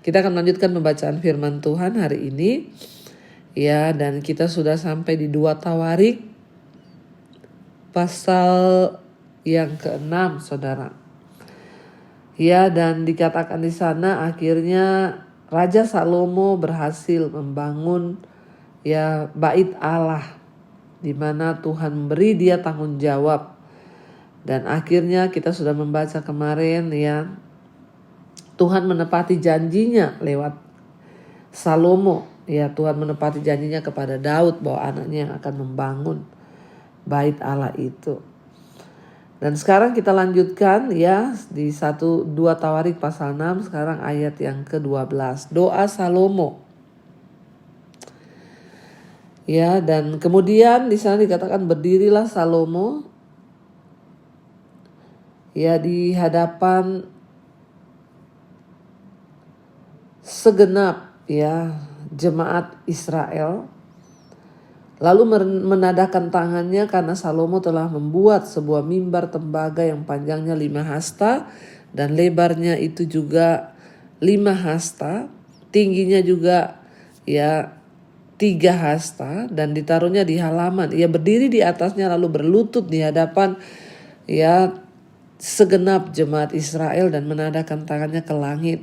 Kita akan melanjutkan pembacaan firman Tuhan hari ini. Ya, dan kita sudah sampai di 2 Tawarik pasal yang ke-6, Saudara. Ya, dan dikatakan di sana akhirnya Raja Salomo berhasil membangun ya bait Allah, di mana Tuhan memberi dia tanggung jawab. Dan akhirnya kita sudah membaca kemarin ya, Tuhan menepati janjinya lewat Salomo. Ya, Tuhan menepati janjinya kepada Daud bahwa anaknya yang akan membangun bait Allah itu. Dan sekarang kita lanjutkan ya di 2 Tawarik pasal 6, sekarang ayat yang ke-12. Doa Salomo. Ya, dan kemudian di sana dikatakan berdirilah Salomo ya di hadapan segenap ya jemaat Israel, lalu menadahkan tangannya karena Salomo telah membuat sebuah mimbar tembaga yang panjangnya 5 hasta dan lebarnya itu juga 5 hasta, tingginya juga ya 3 hasta, dan ditaruhnya di halaman. Ia berdiri di atasnya lalu berlutut di hadapan ya segenap jemaat Israel dan menadahkan tangannya ke langit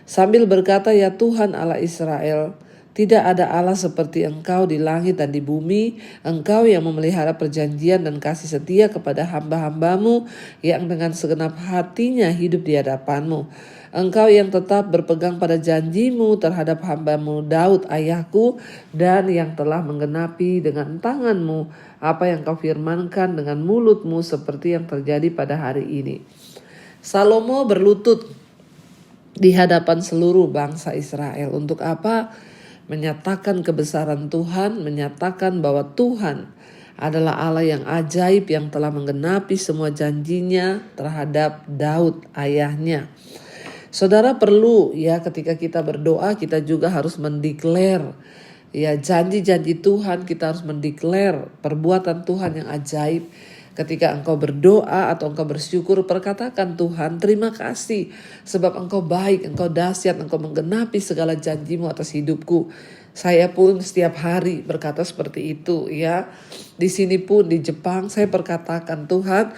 sambil berkata, ya Tuhan Allah Israel, tidak ada Allah seperti Engkau di langit dan di bumi. Engkau yang memelihara perjanjian dan kasih setia kepada hamba-hambamu yang dengan segenap hatinya hidup di hadapanmu. Engkau yang tetap berpegang pada janjimu terhadap hambamu Daud ayahku, dan yang telah menggenapi dengan tanganmu apa yang kau firmankan dengan mulutmu seperti yang terjadi pada hari ini. Salomo berlutut di hadapan seluruh bangsa Israel. Untuk apa? Menyatakan kebesaran Tuhan, menyatakan bahwa Tuhan adalah Allah yang ajaib yang telah menggenapi semua janjinya terhadap Daud ayahnya. Saudara, perlu ya ketika kita berdoa kita juga harus mendeklar ya janji-janji Tuhan, kita harus mendeklar perbuatan Tuhan yang ajaib. Ketika engkau berdoa atau engkau bersyukur, perkatakan, Tuhan terima kasih sebab engkau baik, engkau dahsyat, engkau menggenapi segala janjimu atas hidupku. Saya pun setiap hari berkata seperti itu ya. Di sini pun di Jepang saya perkatakan, Tuhan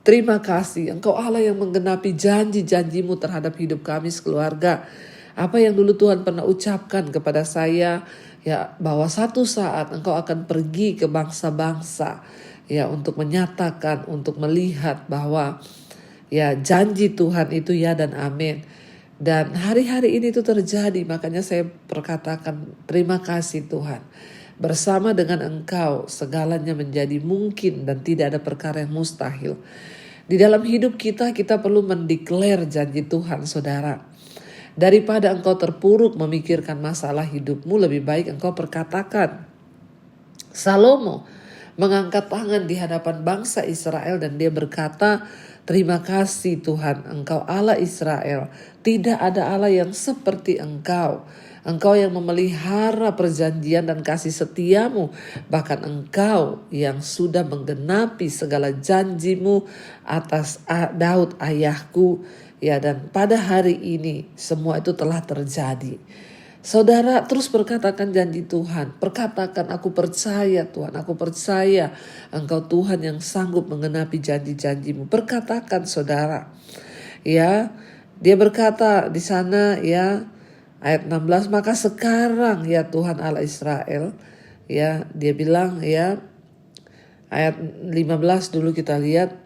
terima kasih engkau Allah yang menggenapi janji-janjimu terhadap hidup kami sekeluarga. Apa yang dulu Tuhan pernah ucapkan kepada saya ya, bahwa satu saat engkau akan pergi ke bangsa-bangsa ya untuk menyatakan, untuk melihat bahwa ya janji Tuhan itu ya dan amin. Dan hari-hari ini itu terjadi, makanya saya perkatakan terima kasih Tuhan. Bersama dengan Engkau segalanya menjadi mungkin dan tidak ada perkara yang mustahil. Di dalam hidup kita perlu mendeklar janji Tuhan, saudara. Daripada engkau terpuruk memikirkan masalah hidupmu, lebih baik engkau perkatakan. Salomo mengangkat tangan di hadapan bangsa Israel dan dia berkata, terima kasih Tuhan, Engkau Allah Israel. Tidak ada Allah yang seperti Engkau. Engkau yang memelihara perjanjian dan kasih setiamu. Bahkan Engkau yang sudah menggenapi segala janjimu atas Daud ayahku. Ya, dan pada hari ini semua itu telah terjadi. Saudara, terus perkatakan janji Tuhan. Perkatakan, aku percaya Tuhan, aku percaya Engkau Tuhan yang sanggup menggenapi janji-janjimu. Perkatakan saudara. Ya, dia berkata di sana ya ayat 16, maka sekarang ya Tuhan Allah Israel. Ya, dia bilang ya ayat 15 dulu kita lihat.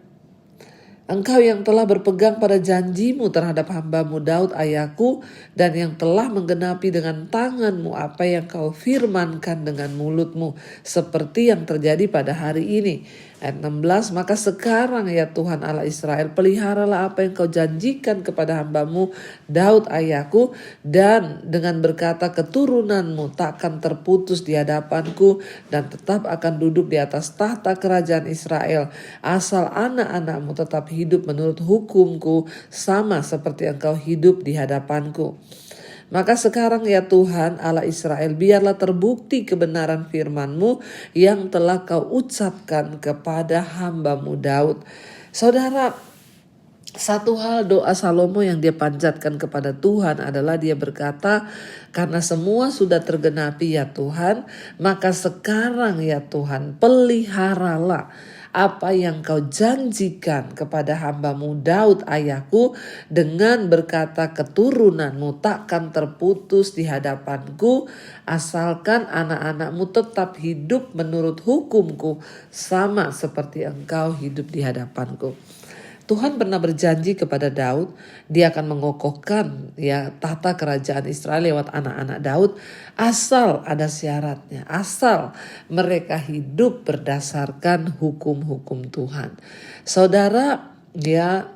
Engkau yang telah berpegang pada janjimu terhadap hambamu Daud ayahku, dan yang telah menggenapi dengan tanganmu apa yang kau firmankan dengan mulutmu, seperti yang terjadi pada hari ini. Ayat 16, maka sekarang ya Tuhan Allah Israel, peliharalah apa yang kau janjikan kepada hambamu Daud ayahku, dan dengan berkata keturunanmu takkan terputus di hadapanku dan tetap akan duduk di atas tahta kerajaan Israel, asal anak-anakmu tetap hidup menurut hukumku sama seperti engkau hidup di hadapanku. Maka sekarang ya Tuhan Allah Israel, biarlah terbukti kebenaran firman-Mu yang telah kau ucapkan kepada hamba-Mu Daud. Saudara, Satu hal doa Salomo yang dia panjatkan kepada Tuhan adalah dia berkata, karena semua sudah tergenapi ya Tuhan, maka sekarang ya Tuhan peliharalah apa yang kau janjikan kepada hambamu Daud ayahku dengan berkata keturunanmu takkan terputus di hadapanku asalkan anak-anakmu tetap hidup menurut hukumku sama seperti engkau hidup di hadapanku. Tuhan pernah berjanji kepada Daud, dia akan mengokohkan ya tata kerajaan Israel lewat anak-anak Daud asal ada syaratnya, asal mereka hidup berdasarkan hukum-hukum Tuhan. Saudara, ya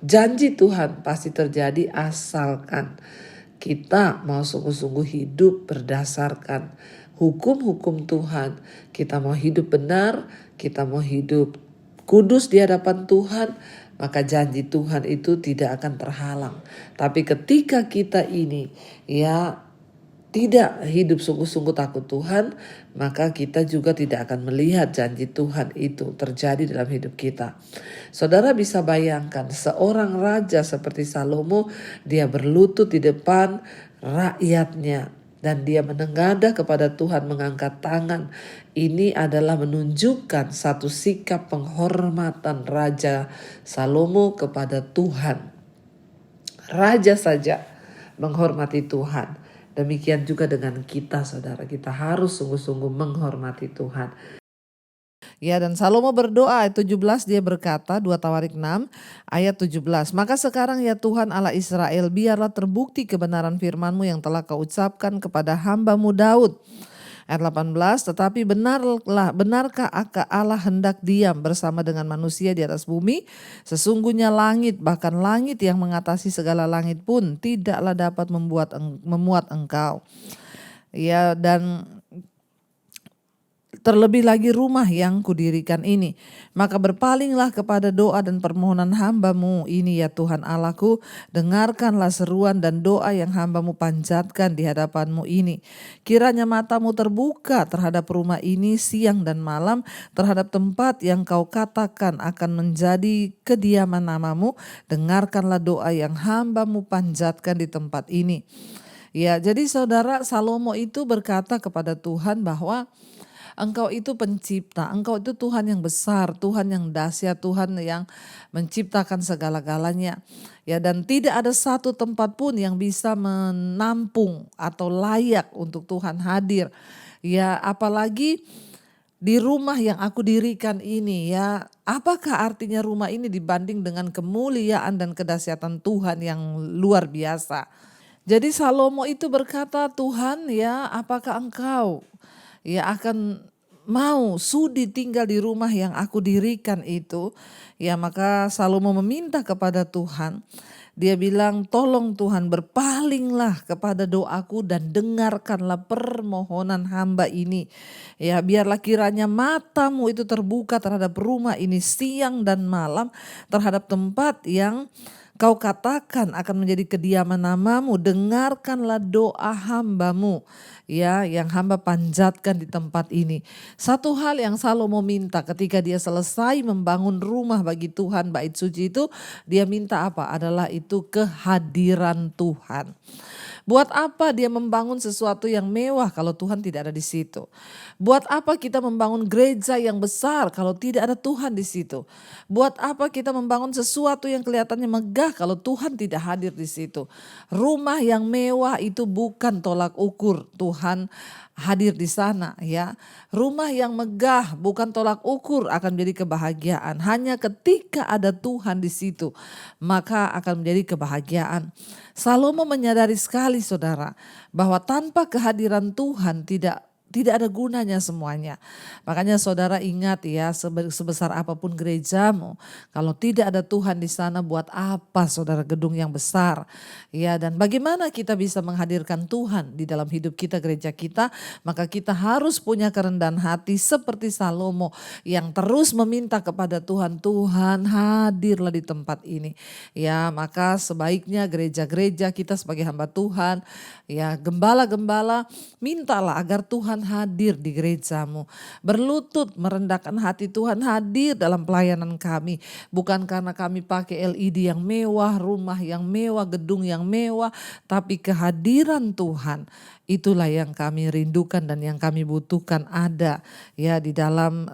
janji Tuhan pasti terjadi asalkan kita mau sungguh-sungguh hidup berdasarkan hukum-hukum Tuhan. Kita mau hidup benar, kita mau hidup kudus di hadapan Tuhan, maka janji Tuhan itu tidak akan terhalang. Tapi ketika kita ini ya tidak hidup sungguh-sungguh takut Tuhan, maka kita juga tidak akan melihat janji Tuhan itu terjadi dalam hidup kita. Saudara bisa bayangkan seorang raja seperti Salomo, dia berlutut di depan rakyatnya dan dia menengadah kepada Tuhan, mengangkat tangan. Ini adalah menunjukkan satu sikap penghormatan Raja Salomo kepada Tuhan. Raja saja menghormati Tuhan. Demikian juga dengan kita, saudara. Kita harus sungguh-sungguh menghormati Tuhan. Ya, dan Salomo berdoa ayat 17, dia berkata 2 Tawarik 6 ayat 17. Maka sekarang ya Tuhan Allah Israel, biarlah terbukti kebenaran firman-Mu yang telah Kau ucapkan kepada hamba-Mu Daud. Ayat 18, tetapi benarkah Allah hendak diam bersama dengan manusia di atas bumi? Sesungguhnya langit, bahkan langit yang mengatasi segala langit pun tidaklah dapat memuat engkau. Ya, dan terlebih lagi rumah yang kudirikan ini. Maka berpalinglah kepada doa dan permohonan hamba-Mu ini ya Tuhan Allahku. Dengarkanlah seruan dan doa yang hamba-Mu panjatkan di hadapan-Mu ini. Kiranya mata-Mu terbuka terhadap rumah ini siang dan malam, terhadap tempat yang Kau katakan akan menjadi kediaman nama-Mu. Dengarkanlah doa yang hamba-Mu panjatkan di tempat ini. Ya, jadi saudara, Salomo itu berkata kepada Tuhan bahwa Engkau itu pencipta, Engkau itu Tuhan yang besar, Tuhan yang dahsyat, Tuhan yang menciptakan segala-galanya. Ya, dan tidak ada satu tempat pun yang bisa menampung atau layak untuk Tuhan hadir. Ya, apalagi di rumah yang aku dirikan ini, ya, apakah artinya rumah ini dibanding dengan kemuliaan dan kedahsyatan Tuhan yang luar biasa. Jadi Salomo itu berkata, Tuhan ya, apakah Engkau ya akan mau sudi tinggal di rumah yang aku dirikan itu? Ya, maka Salomo meminta kepada Tuhan. Dia bilang, tolong Tuhan berpalinglah kepada doaku dan dengarkanlah permohonan hamba ini. Ya, biarlah kiranya mata-Mu itu terbuka terhadap rumah ini siang dan malam, terhadap tempat yang Kau katakan akan menjadi kediaman nama-Mu. Dengarkanlah doa hamba-Mu ya, yang hamba panjatkan di tempat ini. Satu hal yang Salomo minta ketika dia selesai membangun rumah bagi Tuhan, bait suci itu, dia minta apa? Adalah itu kehadiran Tuhan. Buat apa dia membangun sesuatu yang mewah kalau Tuhan tidak ada di situ? Buat apa kita membangun gereja yang besar kalau tidak ada Tuhan di situ? Buat apa kita membangun sesuatu yang kelihatannya megah kalau Tuhan tidak hadir di situ? Rumah yang mewah itu bukan tolak ukur Tuhan hadir di sana ya. Rumah yang megah bukan tolak ukur akan menjadi kebahagiaan. Hanya ketika ada Tuhan di situ maka akan menjadi kebahagiaan. Salomo menyadari sekali saudara bahwa tanpa kehadiran Tuhan tidak ada gunanya semuanya. Makanya saudara ingat ya, sebesar apapun gerejamu, kalau tidak ada Tuhan di sana, buat apa saudara gedung yang besar? Ya, dan bagaimana kita bisa menghadirkan Tuhan di dalam hidup kita, gereja kita? Maka kita harus punya kerendahan hati seperti Salomo yang terus meminta kepada Tuhan, Tuhan hadirlah di tempat ini. Ya, maka sebaiknya gereja-gereja kita sebagai hamba Tuhan, ya gembala-gembala, mintalah agar Tuhan Tuhan hadir di gerejamu. Berlutut merendahkan hati Tuhan hadir dalam pelayanan kami. Bukan karena kami pakai LED yang mewah, rumah yang mewah, gedung yang mewah, tapi kehadiran Tuhan. Itulah yang kami rindukan dan yang kami butuhkan ada ya di dalam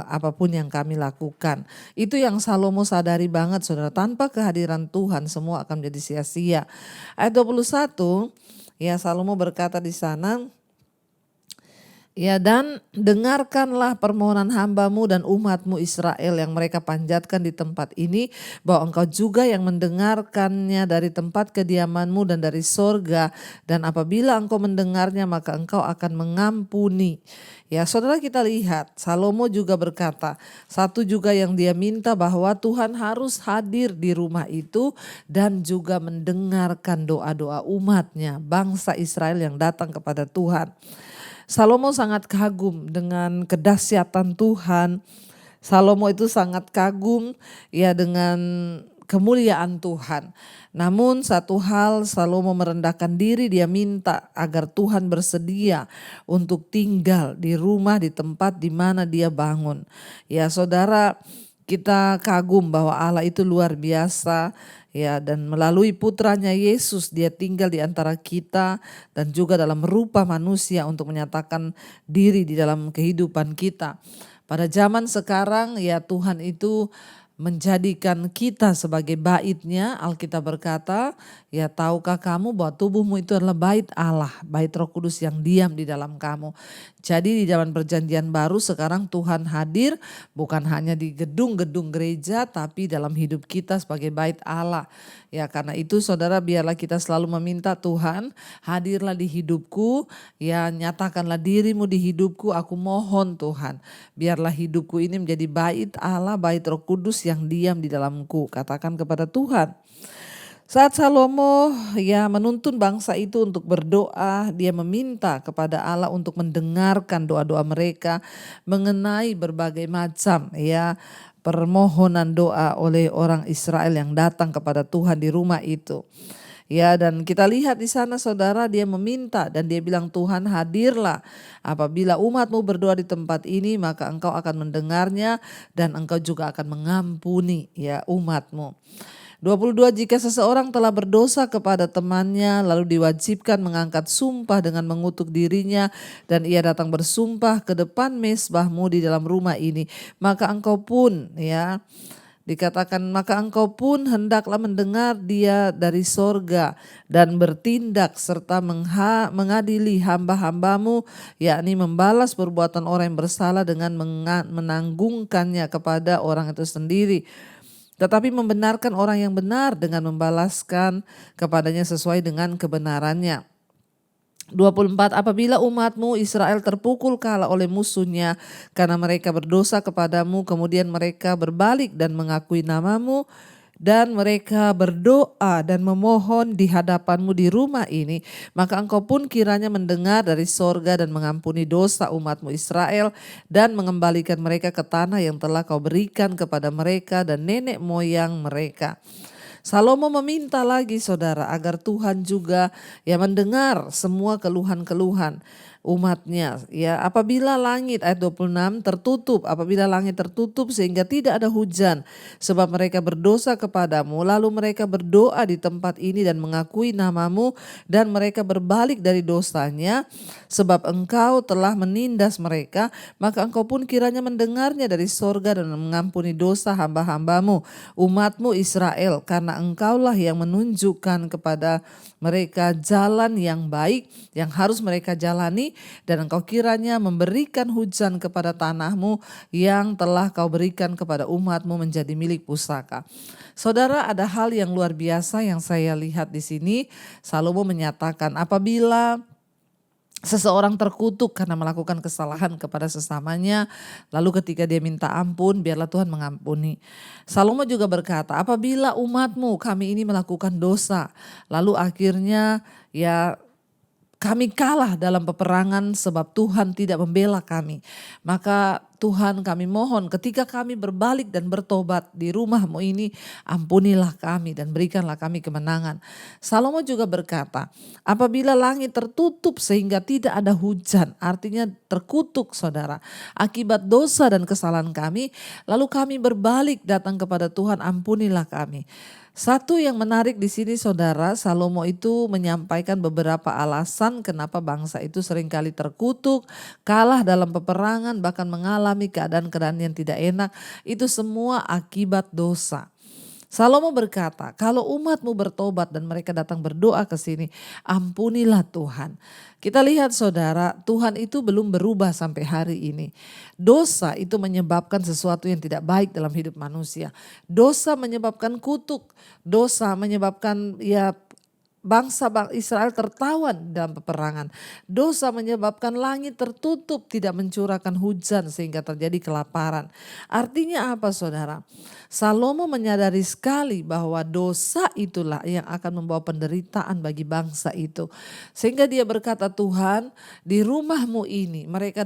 apapun yang kami lakukan. Itu yang Salomo sadari banget saudara, tanpa kehadiran Tuhan semua akan menjadi sia-sia. Ayat 21 ya Salomo berkata di sana, ya, dan dengarkanlah permohonan hambamu dan umatmu Israel yang mereka panjatkan di tempat ini, bahwa engkau juga yang mendengarkannya dari tempat kediamanmu dan dari sorga, dan apabila engkau mendengarnya maka engkau akan mengampuni. Ya saudara, kita lihat Salomo juga berkata, satu juga yang dia minta bahwa Tuhan harus hadir di rumah itu dan juga mendengarkan doa-doa umatnya, bangsa Israel yang datang kepada Tuhan. Salomo sangat kagum dengan kedahsyatan Tuhan. Salomo itu sangat kagum ya dengan kemuliaan Tuhan. Namun satu hal, Salomo merendahkan diri, dia minta agar Tuhan bersedia untuk tinggal di rumah, di tempat di mana dia bangun. Ya saudara, kita kagum bahwa Allah itu luar biasa. Ya, dan melalui putranya Yesus dia tinggal di antara kita dan juga dalam rupa manusia untuk menyatakan diri di dalam kehidupan kita. Pada zaman sekarang ya Tuhan itu menjadikan kita sebagai baitnya. Alkitab berkata, ya tahukah kamu bahwa tubuhmu itu adalah bait Allah, bait Roh Kudus yang diam di dalam kamu. Jadi di zaman perjanjian baru sekarang Tuhan hadir bukan hanya di gedung-gedung gereja tapi dalam hidup kita sebagai bait Allah. Ya karena itu saudara, biarlah kita selalu meminta Tuhan, hadirlah di hidupku, ya nyatakanlah dirimu di hidupku, aku mohon Tuhan. Biarlah hidupku ini menjadi bait Allah, bait Roh Kudus yang diam di dalamku. Katakan kepada Tuhan. Saat Salomo ya menuntun bangsa itu untuk berdoa, dia meminta kepada Allah untuk mendengarkan doa-doa mereka mengenai berbagai macam ya permohonan doa oleh orang Israel yang datang kepada Tuhan di rumah itu. Ya, dan kita lihat di sana saudara, dia meminta dan dia bilang, Tuhan hadirlah, apabila umatmu berdoa di tempat ini maka engkau akan mendengarnya dan engkau juga akan mengampuni ya umatmu. 22, jika seseorang telah berdosa kepada temannya lalu diwajibkan mengangkat sumpah dengan mengutuk dirinya dan ia datang bersumpah ke depan mezbahmu di dalam rumah ini, maka engkau pun ya dikatakan, maka engkau pun hendaklah mendengar dia dari sorga dan bertindak serta mengadili hamba-hambamu, yakni membalas perbuatan orang yang bersalah dengan menanggungkannya kepada orang itu sendiri. Tetapi membenarkan orang yang benar dengan membalaskan kepadanya sesuai dengan kebenarannya. 24, apabila umatmu Israel terpukul kalah oleh musuhnya karena mereka berdosa kepadamu, kemudian mereka berbalik dan mengakui namamu, dan mereka berdoa dan memohon di hadapanmu di rumah ini, maka engkau pun kiranya mendengar dari sorga dan mengampuni dosa umatmu Israel dan mengembalikan mereka ke tanah yang telah kau berikan kepada mereka dan nenek moyang mereka. Salomo meminta lagi saudara agar Tuhan juga ya mendengar semua keluhan-keluhan umatnya. Ya, apabila langit ayat 26 tertutup, apabila langit tertutup sehingga tidak ada hujan sebab mereka berdosa kepadamu, lalu mereka berdoa di tempat ini dan mengakui namamu dan mereka berbalik dari dosanya sebab engkau telah menindas mereka, maka engkau pun kiranya mendengarnya dari sorga dan mengampuni dosa hamba-hambamu umatmu Israel, karena engkaulah yang menunjukkan kepada mereka jalan yang baik yang harus mereka jalani, dan engkau kiranya memberikan hujan kepada tanahmu yang telah kau berikan kepada umatmu menjadi milik pusaka. Saudara, ada hal yang luar biasa yang saya lihat di sini. Salomo menyatakan apabila seseorang terkutuk karena melakukan kesalahan kepada sesamanya, lalu ketika dia minta ampun, biarlah Tuhan mengampuni. Salomo juga berkata, apabila umatmu kami ini melakukan dosa, lalu akhirnya ya kami kalah dalam peperangan sebab Tuhan tidak membela kami, maka Tuhan kami mohon ketika kami berbalik dan bertobat di rumah-Mu ini, ampunilah kami dan berikanlah kami kemenangan. Salomo juga berkata, apabila langit tertutup sehingga tidak ada hujan, artinya terkutuk saudara, akibat dosa dan kesalahan kami, lalu kami berbalik datang kepada Tuhan, ampunilah kami. Satu yang menarik di sini saudara, Salomo itu menyampaikan beberapa alasan kenapa bangsa itu seringkali terkutuk, kalah dalam peperangan, bahkan mengalami keadaan-keadaan yang tidak enak. Itu semua akibat dosa. Salomo berkata, kalau umat-Mu bertobat dan mereka datang berdoa ke sini, ampunilah Tuhan. Kita lihat saudara, Tuhan itu belum berubah sampai hari ini. Dosa itu menyebabkan sesuatu yang tidak baik dalam hidup manusia. Dosa menyebabkan kutuk, dosa menyebabkan bangsa Israel tertawan dalam peperangan. Dosa menyebabkan langit tertutup, tidak mencurahkan hujan sehingga terjadi kelaparan. Artinya apa saudara? Salomo menyadari sekali bahwa dosa itulah yang akan membawa penderitaan bagi bangsa itu. Sehingga dia berkata, Tuhan, di rumah-Mu ini mereka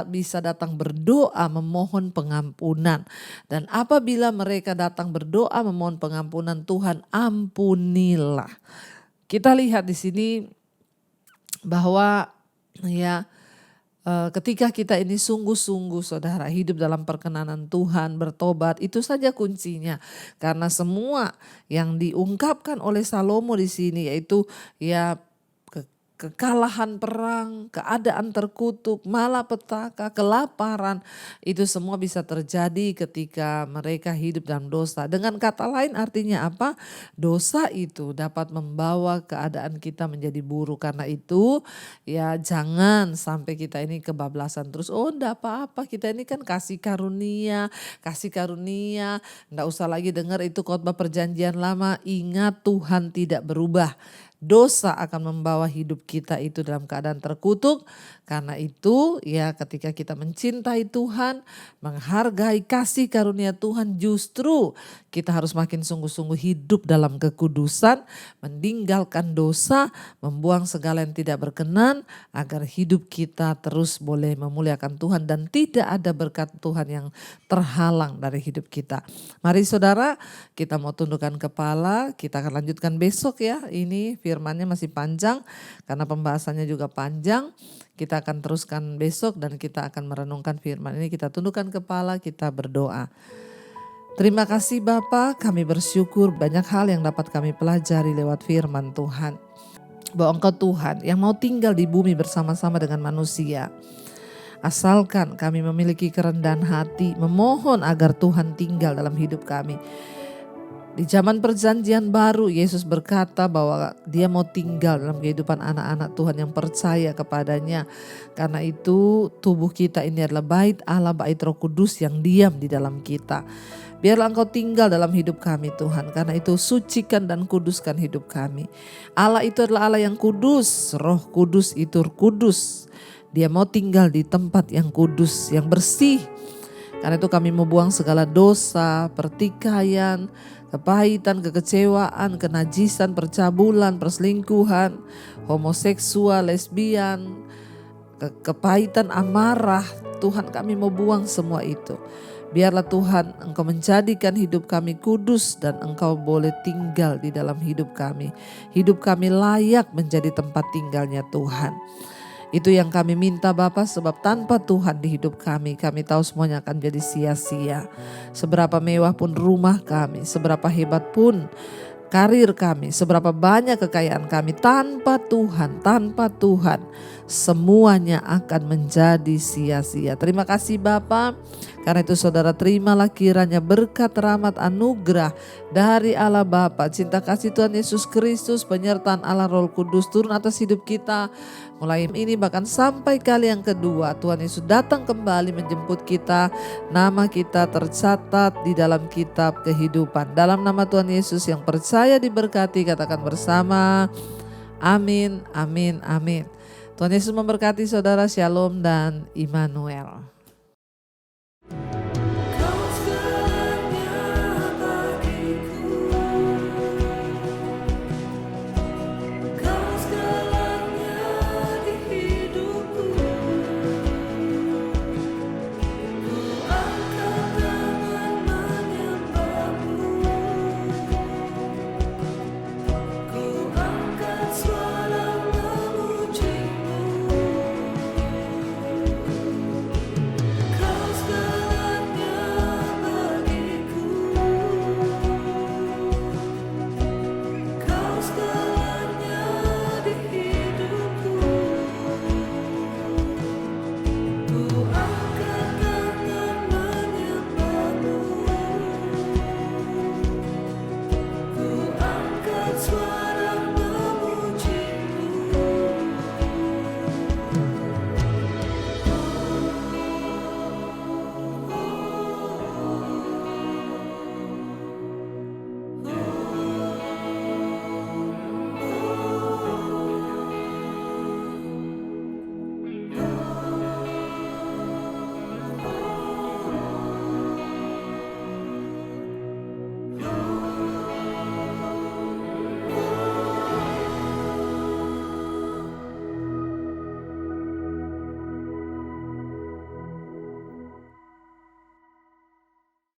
bisa datang berdoa memohon pengampunan. Dan apabila mereka datang berdoa memohon pengampunan, Tuhan ampunilah. Kita lihat di sini bahwa ketika kita ini sungguh-sungguh saudara hidup dalam perkenanan Tuhan, bertobat, itu saja kuncinya. Karena semua yang diungkapkan oleh Salomo di sini yaitu kekalahan perang, keadaan terkutuk, malapetaka, kelaparan, itu semua bisa terjadi ketika mereka hidup dalam dosa. Dengan kata lain artinya apa? Dosa itu dapat membawa keadaan kita menjadi buruk. Karena itu jangan sampai kita ini kebablasan terus. Oh enggak apa-apa, kita ini kan kasih karunia. Enggak usah lagi dengar itu khotbah perjanjian lama. Ingat Tuhan tidak berubah. Dosa akan membawa hidup kita itu dalam keadaan terkutuk. Karena itu ketika kita mencintai Tuhan, menghargai kasih karunia Tuhan, justru kita harus makin sungguh-sungguh hidup dalam kekudusan, meninggalkan dosa, membuang segala yang tidak berkenan, agar hidup kita terus boleh memuliakan Tuhan dan tidak ada berkat Tuhan yang terhalang dari hidup kita. Mari saudara, kita mau tundukkan kepala, kita akan lanjutkan besok ini firmannya masih panjang karena pembahasannya juga panjang. Kita akan teruskan besok dan kita akan merenungkan firman ini. Kita tundukkan kepala, kita berdoa. Terima kasih Bapa, kami bersyukur banyak hal yang dapat kami pelajari lewat firman Tuhan. Bahwa Engkau Tuhan yang mau tinggal di bumi bersama-sama dengan manusia. Asalkan kami memiliki kerendahan hati, memohon agar Tuhan tinggal dalam hidup kami. Di zaman perjanjian baru, Yesus berkata bahwa Dia mau tinggal dalam kehidupan anak-anak Tuhan yang percaya kepadanya. Karena itu tubuh kita ini adalah bait Allah, bait Roh Kudus yang diam di dalam kita. Biarlah Engkau tinggal dalam hidup kami Tuhan. Karena itu sucikan dan kuduskan hidup kami. Allah itu adalah Allah yang kudus, Roh Kudus itu kudus. Dia mau tinggal di tempat yang kudus, yang bersih. Karena itu kami mau buang segala dosa, pertikaian, kepahitan, kekecewaan, kenajisan, percabulan, perselingkuhan, homoseksual, lesbian, kepahitan, amarah. Tuhan kami mau buang semua itu. Biarlah Tuhan Engkau menjadikan hidup kami kudus dan Engkau boleh tinggal di dalam hidup kami. Hidup kami layak menjadi tempat tinggalnya Tuhan. Itu yang kami minta Bapa, sebab tanpa Tuhan di hidup kami tahu semuanya akan jadi sia-sia. Seberapa mewah pun rumah kami, seberapa hebat pun karir kami, seberapa banyak kekayaan kami, tanpa Tuhan semuanya akan menjadi sia-sia. Terima kasih Bapa. Karena itu saudara, terimalah kiranya berkat, rahmat, anugerah dari Allah Bapa, cinta kasih Tuhan Yesus Kristus, penyertaan Allah Roh Kudus turun atas hidup kita. Mulai ini bahkan sampai kali yang kedua Tuhan Yesus datang kembali menjemput kita. Nama kita tercatat di dalam kitab kehidupan. Dalam nama Tuhan Yesus yang percaya diberkati, katakan bersama, amin, amin, amin. Tuhan Yesus memberkati saudara, shalom dan Immanuel.